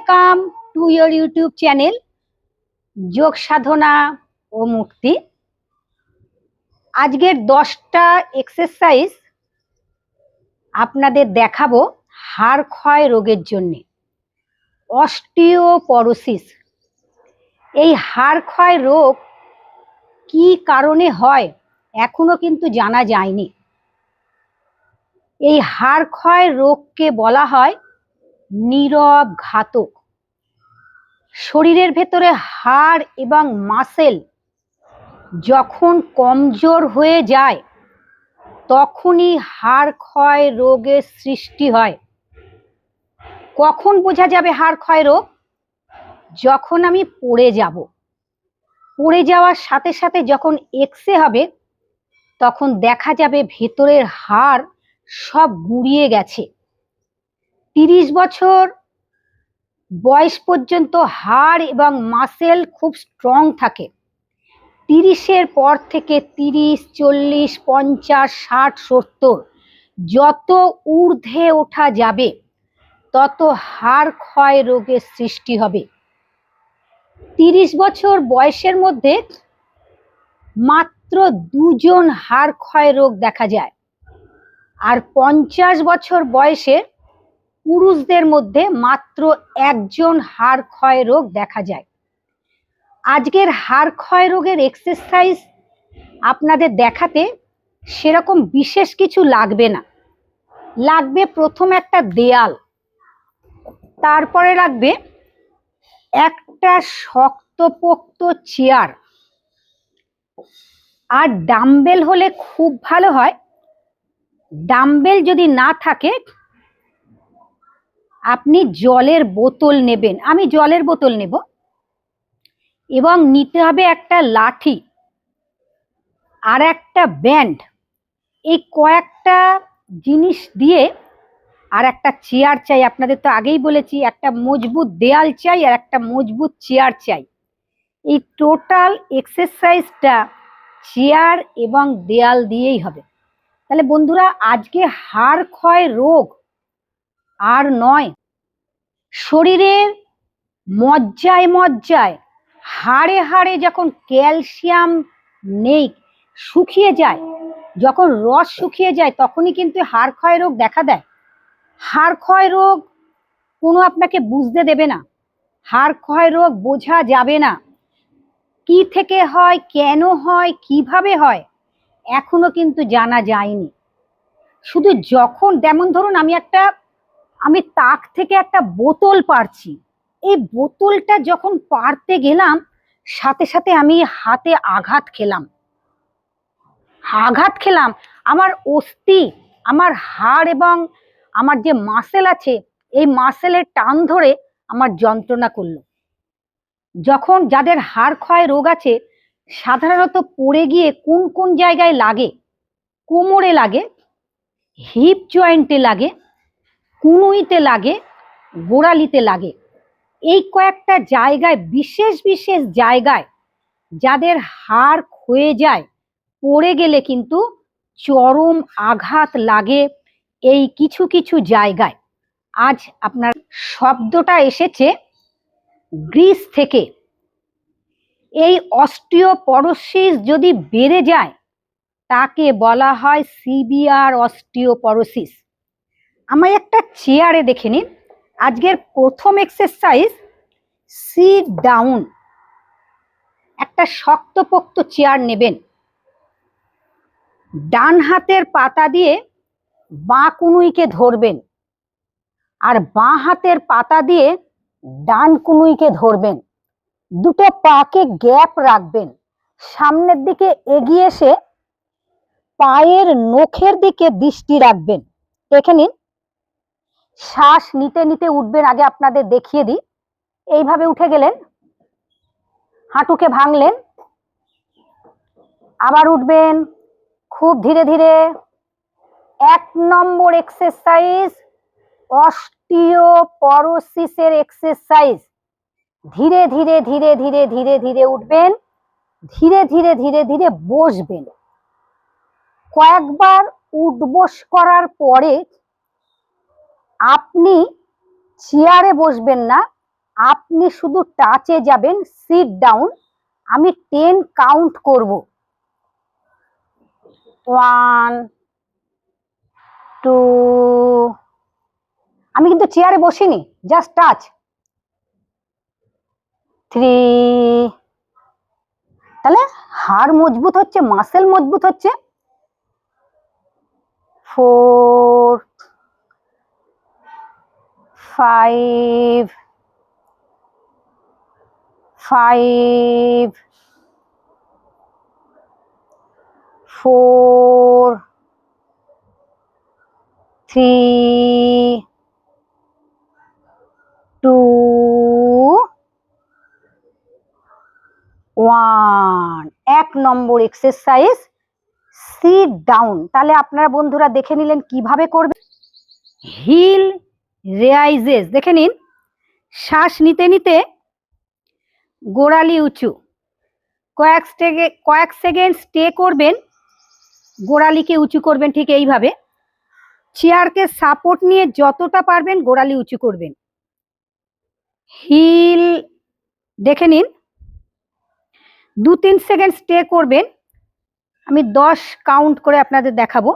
Welcome to your YouTube channel যোগ সাধনা ও মুক্তি। আজকের 10টা এক্সারসাইজ আপনাদের দেখাবো হাড় ক্ষয় রোগের জন্য, অস্টিওপরোসিস। এই হাড় ক্ষয় রোগ কি কারণে হয় এখনো কিন্তু জানা যায়নি। এই হাড় ক্ষয় রোগকে বলা হয় নীরব ঘাতক। শরীরের ভেতরে হাড় এবং মাসেল যখন কমজোর হয়ে যায় তখনই হাড় ক্ষয় রোগের সৃষ্টি হয়। কখন বোঝা যাবে হাড় ক্ষয় রোগ? যখন আমি পড়ে যাব। পড়ে যাওয়ার সাথে সাথে যখন এক্সরে হবে তখন দেখা যাবে ভেতরের হাড় সব গুঁড়িয়ে গেছে। 30 বছর বয়স পর্যন্ত হাড় এবং মাসেল খুব স্ট্রং থাকে। 30-এর পর থেকে 30, 40, 50, 60, 70 যত ঊর্ধ্বে ওঠা যাবে তত হাড় ক্ষয় রোগের সৃষ্টি হবে। 30 বছর বয়সের মধ্যে মাত্র 2 জন হাড় ক্ষয় রোগ দেখা যায়, আর 50 বছর বয়সের পুরুষদের মধ্যে মাত্র 1 জন হাড় ক্ষয় রোগ দেখা যায়। আজকের হাড় ক্ষয় রোগের এক্সারসাইজ আপনাদের দেখাতে সেরকম বিশেষ কিছু লাগবে না। লাগবে প্রথম একটা দেয়াল, তারপরে লাগবে একটা শক্তপোক্ত চেয়ার, আর ডাম্বেল হলে খুব ভালো হয়। ডাম্বেল যদি না থাকে আপনি জলের বোতল নেবেন, আমি জলের বোতল নেব, এবং নিতে হবে একটা লাঠি আর একটা ব্যান্ড। এই কয়েকটা জিনিস দিয়ে আর একটা চেয়ার চাই। আপনাদের তো আগেই বলেছি একটা মজবুত দেয়াল চাই আর একটা মজবুত চেয়ার চাই। এই টোটাল এক্সারসাইজটা চেয়ার এবং দেয়াল দিয়েই হবে। তাহলে বন্ধুরা, আজকে হাড় ক্ষয় রোগ আর নয়, শরীরের মজ্জায় মজ্জায় হাড়ে হাড়ে যখন ক্যালসিয়াম নেই, শুকিয়ে যায়, যখন রস শুকিয়ে যায় তখনই কিন্তু হাড় ক্ষয় রোগ দেখা দেয়। হাড় ক্ষয় রোগ কোনো আপনাকে বুঝতে দেবে না। হাড় ক্ষয় রোগ বোঝা যাবে না কি থেকে হয়, কেন হয়, কিভাবে হয়, এখনো কিন্তু জানা যায়নি। শুধু যখন, যেমন ধরুন আমি তাক থেকে একটা বোতল পারছি, এই বোতলটা যখন পারতে গেলাম সাথে সাথে আমি হাতে আঘাত খেলাম, আমার অস্থি, আমার হাড় এবং আমার যে মাসেল আছে এই মাসেলের টান ধরে আমার যন্ত্রণা করলো। যখন যাদের হাড় ক্ষয় রোগ আছে সাধারণত পড়ে গিয়ে কোন কোন জায়গায় লাগে? কোমরে লাগে, হিপ জয়েন্টে লাগে, কুনুইতে লাগে, গোড়ালিতে লাগে। এই কয়েকটা জায়গায়, বিশেষ বিশেষ জায়গায় যাদের হাড় ক্ষয়ে যায়, পড়ে গেলে কিন্তু চরম আঘাত লাগে এই কিছু কিছু জায়গায়। আজ আপনার শব্দটা এসেছে গ্রিস থেকে। এই অস্টিওপরোসিস যদি বেড়ে যায় তাকে বলা হয় সিভিয়ার অস্টিওপরোসিস। আমায় একটা চেয়ারে দেখে নিন। আজকের প্রথম এক্সারসাইজ সিট ডাউন। একটা শক্তপোক্ত চেয়ার নেবেন, ডান হাতের পাতা দিয়ে বাঁ কুনুইকে ধরবেন আর বাঁ হাতের পাতা দিয়ে ডান কুনুইকে ধরবেন। দুটো পাকে গ্যাপ রাখবেন, সামনের দিকে এগিয়ে এসে পায়ের নখের দিকে দৃষ্টি রাখবেন। দেখে নিন, শ্বাস নিতে নিতে উঠবেন। আগে আপনাদের দেখিয়ে দিই, এইভাবে উঠে গেলেন, হাঁটুকে ভাঙলেন, আবার উঠবেন খুব ধীরে ধীরে। 1 নম্বর এক্সারসাইজ অস্টিওপরোসিসের এক্সারসাইজ। ধীরে ধীরে ধীরে ধীরে ধীরে ধীরে উঠবেন, ধীরে ধীরে ধীরে ধীরে বসবেন। কয়েকবার উঠবস করার পরে আপনি চেয়ারে বসবেন না, আপনি শুধু টাচে যাবেন, সিট ডাউন, আমি 10 কাউন্ট করব। 1 2, আমি কিন্তু চেয়ারে বসিনি, জাস্ট টাচ। 3, তাহলে হাড় মজবুত হচ্ছে, মাসেল মজবুত হচ্ছে। 4 5 5 4 3 2 1। 1 নম্বর এক্সারসাইজ, সিট ডাউন। তাহলে আপনারা বন্ধুরা দেখে নিলেন কিভাবে করবে। হিল রেয়াইজেস, দেখে নিন। শ্বাস নিতে নিতে গোড়ালি উঁচু, কয়েক সেকেন্ড স্টে করবেন, গোড়ালিকে উঁচু করবেন ঠিক এইভাবে। চেয়ারকে সাপোর্ট নিয়ে যতটা পারবেন গোড়ালি উঁচু করবেন। হিল দেখে নিন, 2-3 সেকেন্ড স্টে করবেন। আমি 10 কাউন্ট করে আপনাদের দেখাবো।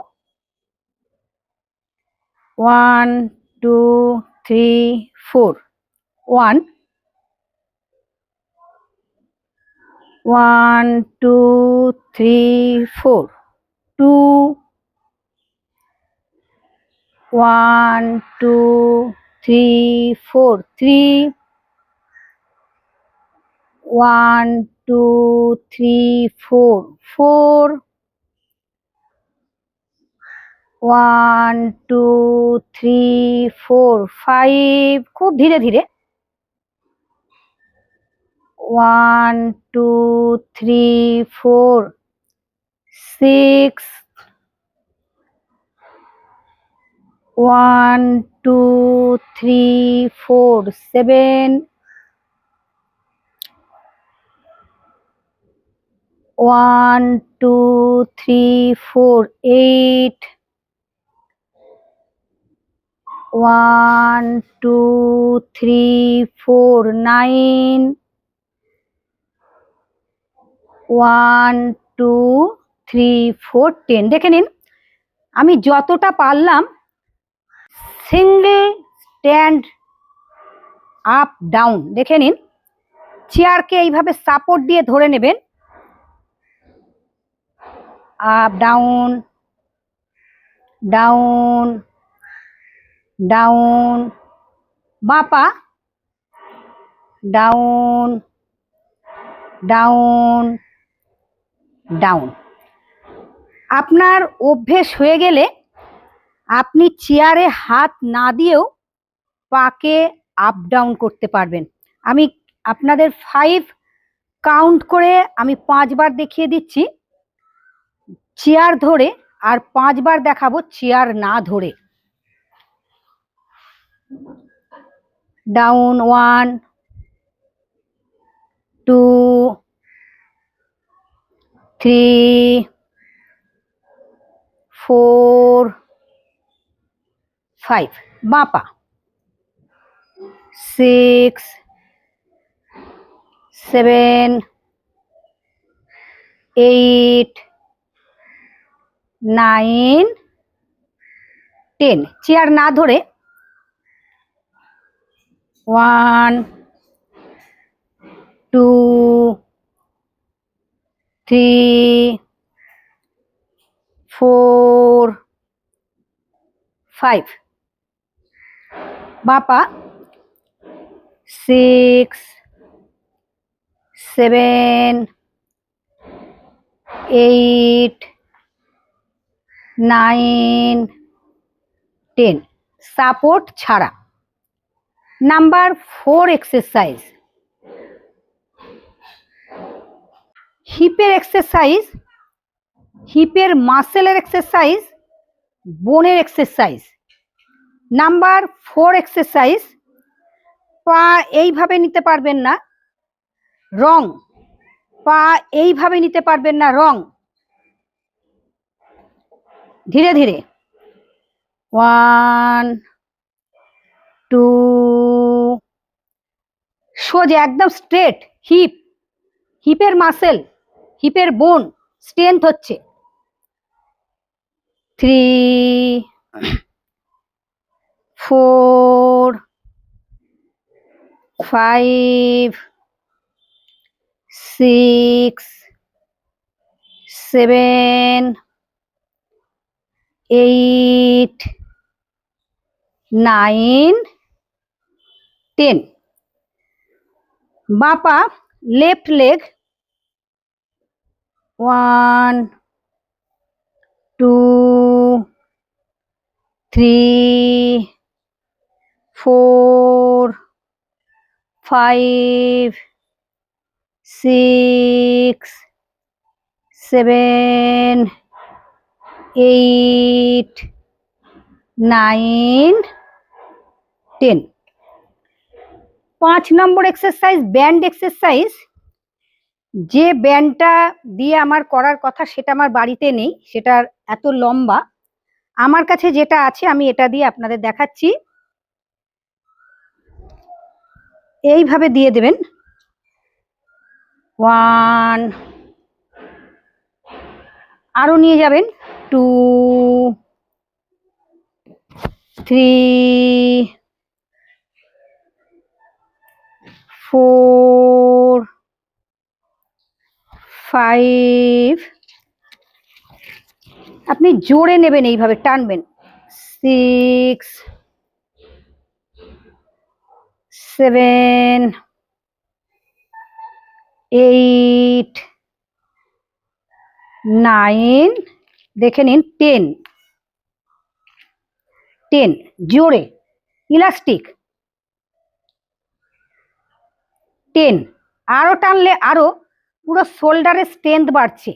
1 2 3 4। 1 1 2 3 4। 2 1 2 3 4। 3 1 2 3 4। 4 1 2 3 4। 5, খুব ধীরে ধীরে। 1 2 3 4। 6 1 2 3 4। 7 1 2 3 4। 8 1 2 3 4। 9 1 2 3 4। 10। দেখে নিন, আমি যতটা পারলাম সিঙ্গেল স্ট্যান্ড আপ ডাউন। দেখে নিন, চেয়ারকে এইভাবে সাপোর্ট দিয়ে ধরে নেবেন, আপ ডাউন ডাউন ডাউন, বাঁ পা ডাউন ডাউন ডাউন। আপনার অভ্যেস হয়ে গেলে আপনি চেয়ারে হাত না দিয়েও পাকে আপ ডাউন করতে পারবেন। আমি আপনাদের 5 কাউন্ট করে আমি 5 বার দেখিয়ে দিচ্ছি চেয়ার ধরে, আর 5 বার দেখাবো চেয়ার না ধরে। ডাউন 1 2 3 4 5, বাঁ পা। 6 7 8 9 10, চেয়ার না ধরে। 1 2 3 4 5, বাঁ পা। 6 7 8 9 10, সাপোর্ট ছাড়া। নাম্বার 4 এক্সারসাইজ, হিপের এক্সারসাইজ, হিপের মাসেলের এক্সারসাইজ, বোনের এক্সারসাইজ। নাম্বার 4 এক্সারসাইজ, পা এইভাবে নিতে পারবেন না, রং। পা এইভাবে নিতে পারবেন না, রং। ধীরে ধীরে। 1 2 সোজা একদম স্ট্রেট, হিপের মাসেল, হিপের বোন স্ট্রেংথ হচ্ছে। 3 4 5 6 7 8 9 10। বাঁ পা লেফট লেগ 1 2 3 4 5 6 7 8 9 10। 5 নম্বর এক্সারসাইজ ব্যান্ড এক্সারসাইজ। যে ব্যান্ডটা দিয়ে আমার করার কথা সেটা আমার বাড়িতে নেই, সেটার এত লম্বা। আমার কাছে যেটা আছে আমি এটা দিয়ে আপনাদের দেখাচ্ছি। এইভাবে দিয়ে দেবেন 1, আরো নিয়ে যাবেন 2 3 4 5, আপনি জোরে নেবেন, এইভাবে টানবেন 6 7 8 9, দেখে নিন 10 জোরে ইলাস্টিক 10। আরো টানলে আরো পুরো শোল্ডারের স্ট্রেংথ বাড়ছে,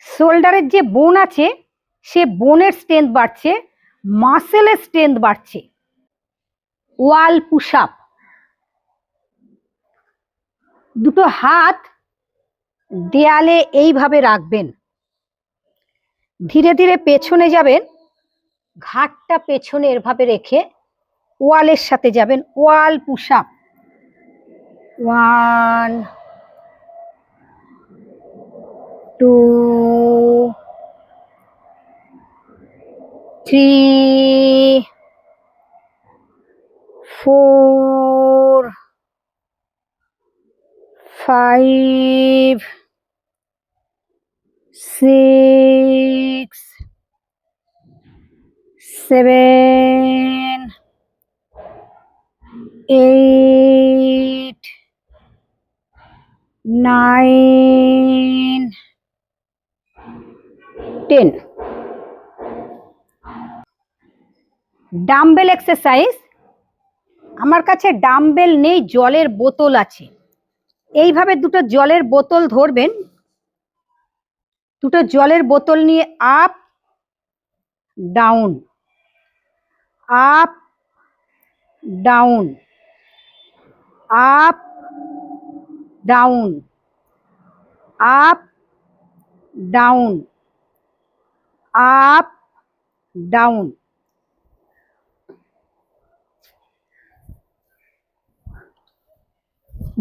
শোল্ডারের যে বোন আছে সে বোনের স্ট্রেংথ বাড়ছে, মাসেলের স্ট্রেংথ বাড়ছে। ওয়াল পুশ আপ, দুটো হাত দেয়ালে এইভাবে রাখবেন, ধীরে ধীরে পেছনে যাবেন, ঘাটটা পেছনে এভাবে রেখে ওয়ালের সাথে যাবেন। ওয়াল পুশ আপ 1 2 3 4 5 6 7 8 9 10। Dumbbell exercise. আমার কাছে ডাম্বেল নেই, জলের বোতল আছে। এইভাবে দুটো জলের বোতল ধরবেন, দুটো জলের বোতল নিয়ে up down up down up down up down up down.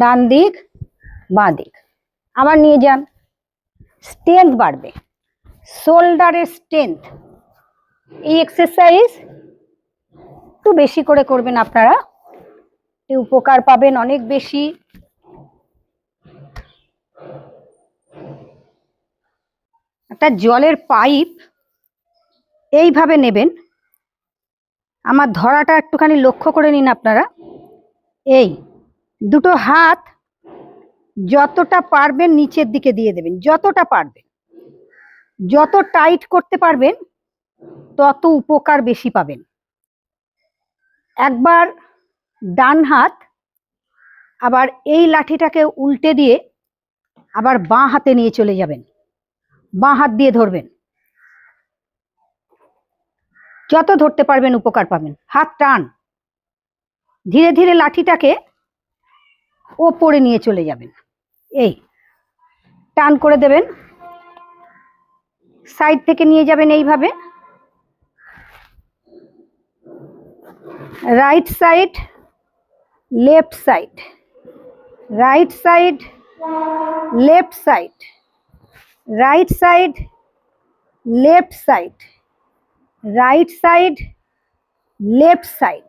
ডান দিক বাঁ দিক, আবার নিয়ে যান, স্ট্রেংথ বাড়বে, শোল্ডারের স্ট্রেংথ। এই এক্সারসাইজ একটু বেশি করে করবেন আপনারা, উপকার পাবেন অনেক বেশি। একটা জলের পাইপ এইভাবে নেবেন, আমার ধরাটা একটুখানি লক্ষ্য করে নিন আপনারা। এই দুটো হাত যতটা পারবেন নিচের দিকে দিয়ে দেবেন, যতটা পারবেন, যত টাইট করতে পারবেন তত উপকার বেশি পাবেন। একবার ডান হাত, আবার এই লাঠিটাকে উল্টে দিয়ে আবার বাঁ হাতে নিয়ে চলে যাবেন, বাঁ হাত দিয়ে ধরবেন, যত ধরতে পারবেন উপকার পাবেন। হাত টান, ধীরে ধীরে লাঠিটাকে ওপরে নিয়ে চলে যাবেন, এই টান করে দেবেন, সাইড থেকে নিয়ে যাবেন এইভাবে, right side left side, right side, left side, right side, left side, right side, left side.